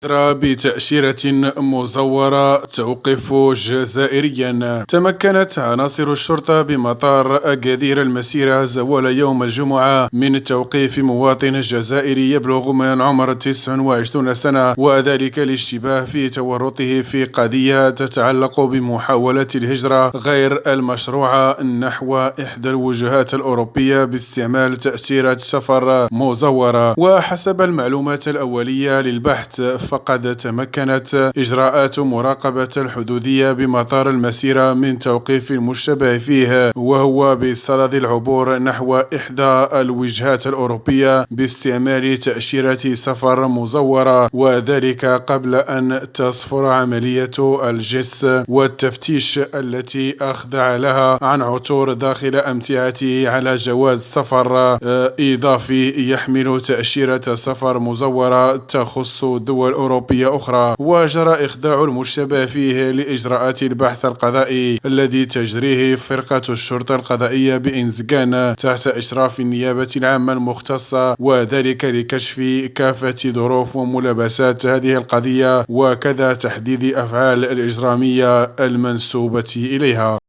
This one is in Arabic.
بتأشيرة مزورة توقف جزائريا. تمكنت عناصر الشرطة بمطار أكادير المسيرة زوال يوم الجمعة من توقيف مواطن جزائري يبلغ من عمر 29 سنة، وذلك لاشتباه في تورطه في قضية تتعلق بمحاولة الهجرة غير المشروعة نحو إحدى الوجهات الأوروبية باستعمال تأشيرة سفر مزورة. وحسب المعلومات الأولية للبحث، فقد تمكنت إجراءات مراقبة الحدودية بمطار المسيرة من توقيف المشتبه فيه، وهو بصدد العبور نحو إحدى الوجهات الأوروبية باستعمال تأشيرة سفر مزورة، وذلك قبل أن تصفر عملية الجس والتفتيش التي أخضع لها عن عثور داخل أمتعته على جواز سفر إضافي يحمل تأشيرة سفر مزورة تخص دول أوروبية أخرى. وجرى إخضاع المشتبه فيه لإجراءات البحث القضائي الذي تجريه فرقة الشرطة القضائية بإنزغان تحت إشراف النيابة العامة المختصة، وذلك لكشف كافة ظروف وملابسات هذه القضية، وكذا تحديد أفعال الإجرامية المنسوبة إليها.